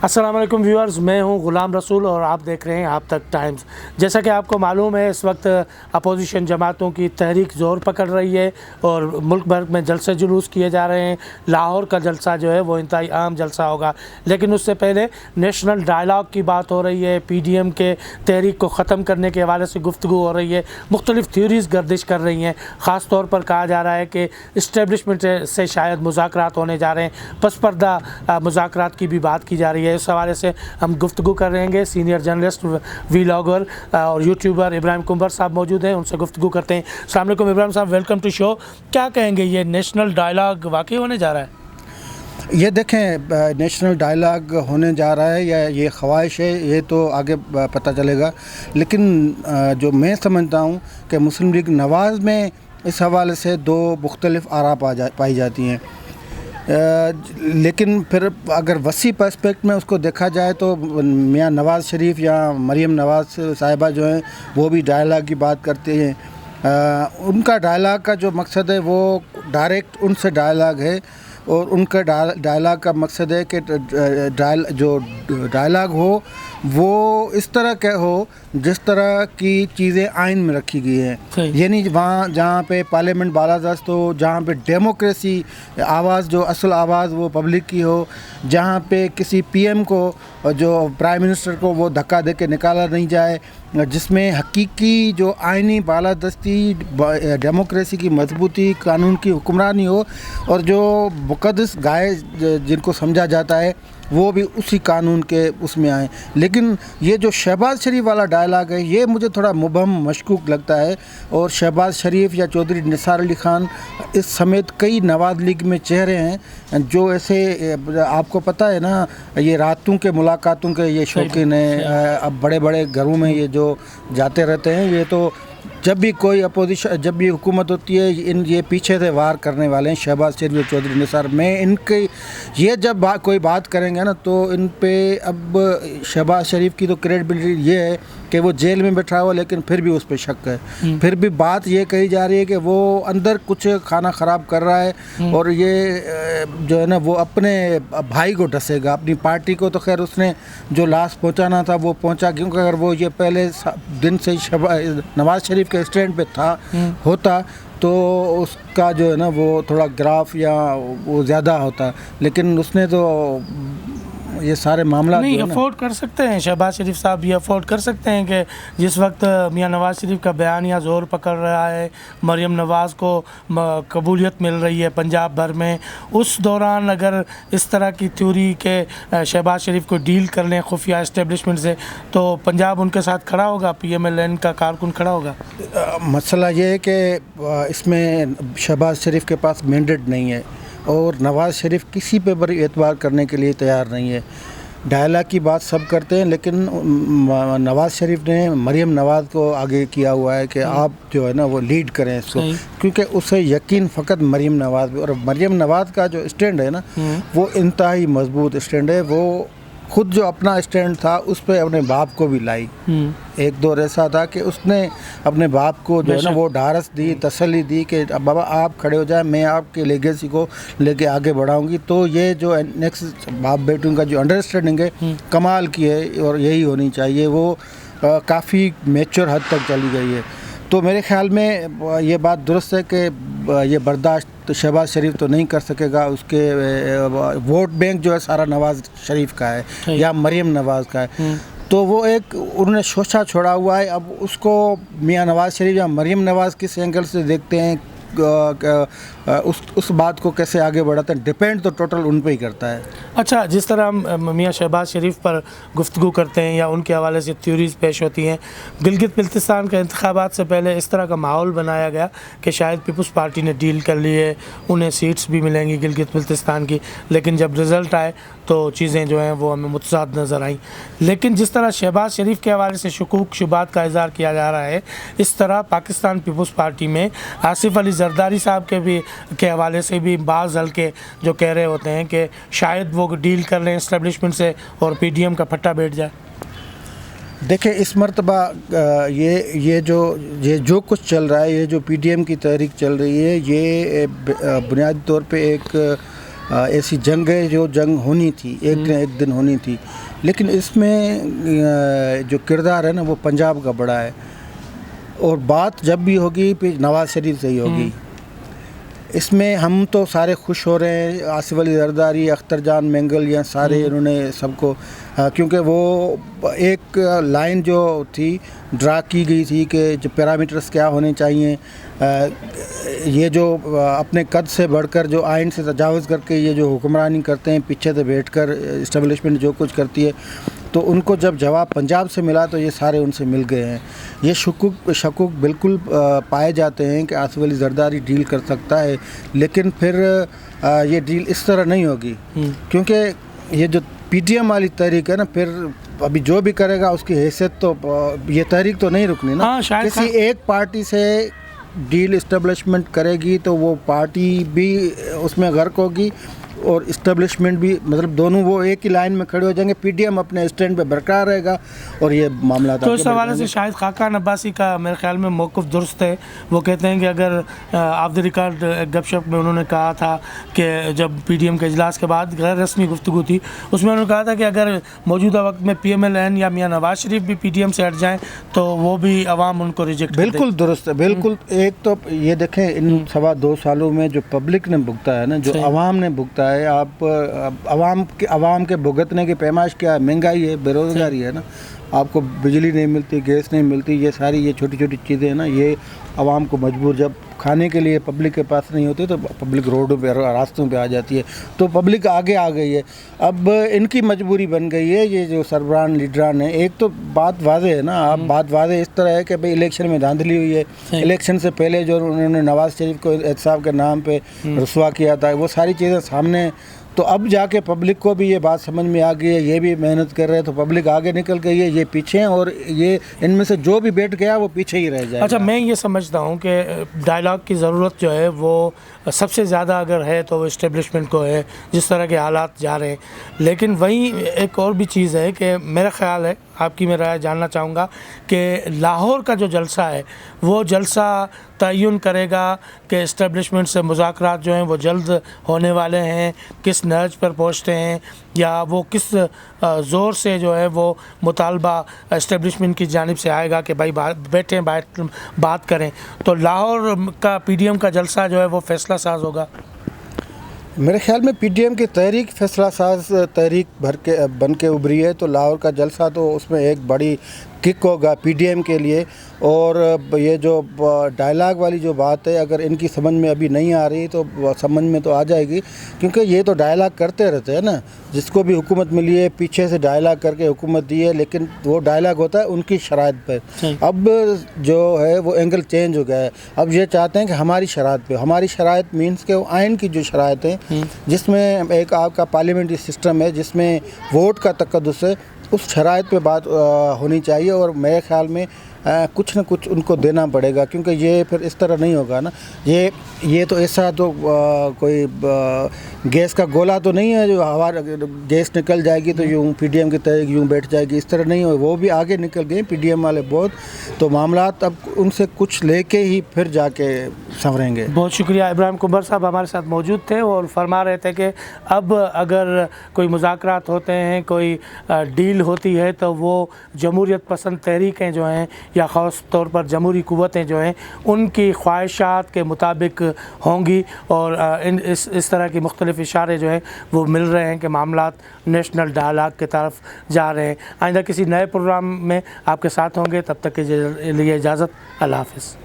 السلام علیکم ویورز، میں ہوں غلام رسول اور آپ دیکھ رہے ہیں آپ تک ٹائمز۔ جیسا کہ آپ کو معلوم ہے اس وقت اپوزیشن جماعتوں کی تحریک زور پکڑ رہی ہے اور ملک بھر میں جلسے جلوس کیے جا رہے ہیں۔ لاہور کا جلسہ جو ہے وہ انتہائی اہم جلسہ ہوگا، لیکن اس سے پہلے نیشنل ڈائلاگ کی بات ہو رہی ہے۔ پی ڈی ایم کے تحریک کو ختم کرنے کے حوالے سے گفتگو ہو رہی ہے، مختلف تھیوریز گردش کر رہی ہیں۔ خاص طور پر کہا جا رہا ہے کہ اسٹیبلشمنٹ سے شاید مذاکرات ہونے جا رہے ہیں، پس پردہ مذاکرات کی بھی بات کی جا رہی ہے۔ اس حوالے سے ہم گفتگو کر رہے ہیں۔ سینئر جرنلسٹ، ویلاگر اور یوٹیوبر ابراہیم کنور صاحب موجود ہیں، ان سے گفتگو کرتے ہیں۔ السلام علیکم ابراہیم صاحب، ویلکم ٹو شو۔ کیا کہیں گے، یہ نیشنل ڈائلاگ واقعی ہونے جا رہا ہے؟ یہ دیکھیں، نیشنل ڈائلاگ ہونے جا رہا ہے یا یہ خواہش ہے، یہ تو آگے پتہ چلے گا، لیکن جو میں سمجھتا ہوں کہ مسلم لیگ نواز میں اس حوالے سے دو مختلف آراء پائی جاتی ہیں، لیکن پھر اگر وسیع پرسپیکٹ میں اس کو دیکھا جائے تو میاں نواز شریف یا مریم نواز صاحبہ جو ہیں وہ بھی ڈائلاگ کی بات کرتے ہیں۔ ان کا ڈائلاگ کا جو مقصد ہے وہ ڈائریکٹ ان سے ڈائلاگ ہے، اور ان کا ڈائلاگ کا مقصد ہے کہ جو ڈائلاگ ہو وہ اس طرح کے ہو جس طرح کی چیزیں آئین میں رکھی گئی ہیں، یعنی وہاں جہاں پہ پارلیمنٹ بالادست ہو، جہاں پہ ڈیموکریسی آواز جو اصل آواز وہ پبلک کی ہو، جہاں پہ کسی پی ایم کو جو پرائم منسٹر کو وہ دھکا دے کے نکالا نہیں جائے، جس میں حقیقی جو آئینی بالادستی، ڈیموکریسی کی مضبوطی، قانون کی حکمرانی ہو، اور جو مقدس گائے جن کو سمجھا جاتا ہے وہ بھی اسی قانون کے اس میں آئیں۔ لیکن یہ جو شہباز شریف والا ڈائلاگ ہے یہ مجھے تھوڑا مبہم مشکوک لگتا ہے، اور شہباز شریف یا چودھری نثار علی خان اس سمیت کئی نواز لیگ میں چہرے ہیں جو ایسے، آپ کو پتہ ہے نا، یہ راتوں کے ملاقاتوں کے یہ شوقین ہیں، اب بڑے بڑے گھروں میں یہ جو جاتے رہتے ہیں، یہ تو جب بھی کوئی اپوزیشن، جب بھی حکومت ہوتی ہے، یہ پیچھے سے وار کرنے والے ہیں شہباز شریف اور چودھری نثار۔ میں ان کے یہ جب کوئی بات کریں گے نا تو ان پہ اب شہباز شریف کی تو کریڈبلٹی یہ ہے کہ وہ جیل میں بیٹھا ہوا، لیکن پھر بھی اس پہ شک ہے، پھر بھی بات یہ کہی جا رہی ہے کہ وہ اندر کچھ کھانا خراب کر رہا ہے، اور یہ جو ہے نا وہ اپنے بھائی کو ڈسے گا، اپنی پارٹی کو تو خیر اس نے جو لاس پہنچانا تھا وہ پہنچا، کیونکہ اگر وہ یہ پہلے دن سے نواز شریف کے اسٹینڈ پہ ہوتا تو اس کا جو ہے نا وہ تھوڑا گراف یا وہ زیادہ ہوتا، لیکن اس نے تو یہ سارے معاملات نہیں افورڈ کر سکتے ہیں۔ شہباز شریف صاحب یہ افورڈ کر سکتے ہیں کہ جس وقت میاں نواز شریف کا بیانیہ زور پکڑ رہا ہے، مریم نواز کو قبولیت مل رہی ہے پنجاب بھر میں، اس دوران اگر اس طرح کی تھیوری کہ شہباز شریف کو ڈیل کر لیں خفیہ اسٹیبلشمنٹ سے، تو پنجاب ان کے ساتھ کھڑا ہوگا، پی ایم ایل این کا کارکن کھڑا ہوگا۔ مسئلہ یہ ہے کہ اس میں شہباز شریف کے پاس مینڈیٹ نہیں ہے، اور نواز شریف کسی پہ بڑی اعتبار کرنے کے لیے تیار نہیں ہے۔ ڈائلاگ کی بات سب کرتے ہیں، لیکن نواز شریف نے مریم نواز کو آگے کیا ہوا ہے کہ آپ جو ہے نا وہ لیڈ کریں اس کو، کیونکہ اسے یقین فقط مریم نواز پہ، اور مریم نواز کا جو اسٹینڈ ہے نا وہ انتہائی مضبوط اسٹینڈ ہے۔ وہ خود جو اپنا اسٹینڈ تھا اس پہ اپنے باپ کو بھی لائی، ایک دور ایسا تھا کہ اس نے اپنے باپ کو جو ہے نا وہ ڈھارس دی، تسلی دی کہ بابا آپ کھڑے ہو جائیں، میں آپ کے لیگیسی کو لے کے آگے بڑھاؤں گی۔ تو یہ جو نیکسٹ باپ بیٹوں کا جو انڈرسٹینڈنگ ہے کمال کی ہے، اور یہی ہونی چاہیے، وہ کافی میچور حد تک چلی گئی ہے۔ تو میرے خیال میں یہ بات درست ہے کہ یہ برداشت شہباز شریف تو نہیں کر سکے گا، اس کے ووٹ بینک جو ہے سارا نواز شریف کا ہے یا مریم نواز کا ہے، تو وہ ایک انہوں نے شوشہ چھوڑا ہوا ہے۔ اب اس کو میاں نواز شریف یا مریم نواز کس اینگل سے دیکھتے ہیں، اس بات کو کیسے آگے بڑھاتے ہیں، ڈیپینڈ تو ٹوٹل ان پہ ہی کرتا ہے۔ اچھا، جس طرح ہم میاں شہباز شریف پر گفتگو کرتے ہیں یا ان کے حوالے سے تھیوریز پیش ہوتی ہیں، گلگت بلتستان کے انتخابات سے پہلے اس طرح کا ماحول بنایا گیا کہ شاید پیپلز پارٹی نے ڈیل کر لی ہے، انہیں سیٹس بھی ملیں گی گلگت بلتستان کی، لیکن جب رزلٹ آئے تو چیزیں جو ہیں وہ ہمیں متضاد نظر آئیں۔ لیکن جس طرح شہباز شریف کے حوالے سے شکوک شبہات کا اظہار کیا جا رہا ہے، اس طرح پاکستان پیپلز پارٹی میں آصف علی زرداری صاحب کے حوالے سے بھی بعض حلقے جو کہہ رہے ہوتے ہیں کہ شاید وہ ڈیل کر لیں اسٹیبلشمنٹ سے اور پی ڈی ایم کا پھٹا بیٹھ جائے۔ دیکھیں، اس مرتبہ یہ جو کچھ چل رہا ہے، یہ جو پی ڈی ایم کی تحریک چل رہی ہے، یہ بنیادی طور پہ ایک ایسی جنگ ہے جو جنگ ہونی تھی، ایک نہ ایک دن ہونی تھی، لیکن اس میں جو کردار ہے نا وہ پنجاب کا بڑا ہے، اور بات جب بھی ہوگی پھر نواز شریف سے ہی ہوگی۔ اس میں ہم تو سارے خوش ہو رہے ہیں، آصف علی زرداری، اختر جان مینگل، یہ سارے انہوں نے سب کو، کیونکہ وہ ایک لائن جو تھی ڈرا کی گئی تھی کہ جو پیرامیٹرز کیا ہونے چاہیے، یہ جو اپنے قد سے بڑھ کر جو آئین سے تجاوز کر کے یہ جو حکمرانی کرتے ہیں، پیچھے سے بیٹھ کر اسٹیبلشمنٹ جو کچھ کرتی ہے، تو ان کو جب جواب پنجاب سے ملا تو یہ سارے ان سے مل گئے ہیں۔ یہ شکوک بالکل پائے جاتے ہیں کہ آصف علی زرداری ڈیل کر سکتا ہے، لیکن پھر یہ ڈیل اس طرح نہیں ہوگی، کیونکہ یہ جو پی ٹی ایم والی تحریک ہے نا، پھر ابھی جو بھی کرے گا اس کی حیثیت تو یہ تحریک تو نہیں رکنی نا، کسی ایک پارٹی سے ڈیل اسٹیبلشمنٹ کرے گی تو وہ پارٹی بھی اس میں غرق ہوگی اور اسٹیبلشمنٹ بھی، مطلب دونوں وہ ایک ہی لائن میں کھڑے ہو جائیں گے، پی ڈی ایم اپنے اسٹینڈ پہ برقرار رہے گا اور یہ معاملات۔ تو اس حوالے سے شاہد خاقان عباسی کا میرے خیال میں موقف درست ہے، وہ کہتے ہیں کہ اگر آف دی ریکارڈ گپ شپ میں انہوں نے کہا تھا کہ جب پی ڈی ایم کے اجلاس کے بعد غیر رسمی گفتگو تھی، اس میں انہوں نے کہا تھا کہ اگر موجودہ وقت میں پی ایم ایل این یا میاں نواز شریف بھی پی ڈی ایم سے ہٹ جائیں تو وہ بھی عوام ان کو ریجیکٹ کر دے۔ بالکل درست ہے، بالکل۔ ایک تو یہ دیکھیں ان 2.25 سالوں میں جو پبلک نے بھگتا ہے نا، جو عوام نے بھگتا ہے، آپ عوام کے بھگتنے کی پیمائش کیا ہے؟ مہنگائی ہے، بے روزگاری ہے نا، آپ کو بجلی نہیں ملتی، گیس نہیں ملتی، یہ ساری یہ چھوٹی چھوٹی چیزیں ہیں نا، یہ عوام کو مجبور، جب کھانے کے لیے پبلک کے پاس نہیں ہوتی تو پبلک روڈوں پہ راستوں پہ آ جاتی ہے، تو پبلک آگے آ گئی ہے، اب ان کی مجبوری بن گئی ہے۔ یہ جو سربراہ لیڈران ہیں، ایک تو بات واضح ہے نا، آپ بات واضح اس طرح ہے کہ بھئی الیکشن میں دھاندلی ہوئی ہے، الیکشن سے پہلے جو انہوں نے نواز شریف کو احتساب کے نام پہ رسوا کیا تھا، وہ ساری چیزیں سامنے، تو اب جا کے پبلک کو بھی یہ بات سمجھ میں آ گئی ہے، یہ بھی محنت کر رہے ہیں، تو پبلک آگے نکل گئی ہے، یہ پیچھے ہیں، اور یہ ان میں سے جو بھی بیٹھ گیا وہ پیچھے ہی رہ جائے گا۔ اچھا، میں یہ سمجھتا ہوں کہ ڈائلاگ کی ضرورت جو ہے وہ سب سے زیادہ اگر ہے تو وہ اسٹیبلشمنٹ کو ہے، جس طرح کے حالات جا رہے ہیں، لیکن وہیں ایک اور بھی چیز ہے کہ میرا خیال ہے، آپ کی میں رائے جاننا چاہوں گا کہ لاہور کا جو جلسہ ہے وہ جلسہ تعین کرے گا کہ اسٹیبلشمنٹ سے مذاکرات جو ہیں وہ جلد ہونے والے ہیں، کس نہج پر پہنچتے ہیں، یا وہ کس زور سے جو ہے وہ مطالبہ اسٹیبلشمنٹ کی جانب سے آئے گا کہ بھائی بیٹھیں بات کریں، تو لاہور کا پی ڈی ایم کا جلسہ جو ہے وہ فیصلہ ساز ہوگا۔ میرے خیال میں پی ڈی ایم کی تحریک فیصلہ ساز تحریک بن کے ابھری ہے، تو لاہور کا جلسہ تو اس میں ایک بڑی کک ہوگا پی ڈی ایم کے لیے۔ اور یہ جو ڈائلاگ والی جو بات ہے، اگر ان کی سمجھ میں ابھی نہیں آ رہی تو سمجھ میں تو آ جائے گی، کیونکہ یہ تو ڈائلاگ کرتے رہتے ہیں نا، جس کو بھی حکومت ملی ہے پیچھے سے ڈائلاگ کر کے حکومت دی ہے، لیکن وہ ڈائلاگ ہوتا ہے ان کی شرائط پر۔ اب جو ہے وہ اینگل چینج ہو گیا ہے، اب یہ چاہتے ہیں کہ ہماری شرائط پہ، ہماری شرائط مینس کہ آئین کی جو شرائط ہیں، جس میں ایک آپ کا پارلیمنٹری سسٹم ہے، جس میں ووٹ کا تقدس ہے، اس شرائط پہ بات ہونی چاہیے، اور میرے خیال میں کچھ نہ کچھ ان کو دینا پڑے گا، کیونکہ یہ پھر اس طرح نہیں ہوگا نا، یہ تو ایسا تو کوئی گیس کا گولا تو نہیں ہے جو ہوا گیس نکل جائے گی تو یوں پی ڈی ایم کی تحریک یوں بیٹھ جائے گی، اس طرح نہیں ہو، وہ بھی آگے نکل گئے پی ڈی ایم والے بہت، تو معاملات اب ان سے کچھ لے کے ہی پھر جا کے سنوریں گے۔ بہت شکریہ۔ ابراہیم کنبر صاحب ہمارے ساتھ موجود تھے اور فرما رہے تھے کہ اب اگر کوئی مذاکرات ہوتے ہیں، کوئی ڈیل ہوتی ہے تو وہ جمہوریت پسند تحریکیں جو ہیں یا خاص طور پر جمہوری قوتیں جو ہیں ان کی خواہشات کے مطابق ہوں گی، اور اس طرح کی مختلف اشارے جو ہیں وہ مل رہے ہیں کہ معاملات نیشنل ڈائلاگ کی طرف جا رہے ہیں۔ آئندہ کسی نئے پروگرام میں آپ کے ساتھ ہوں گے، تب تک کے لیے اجازت، اللہ حافظ۔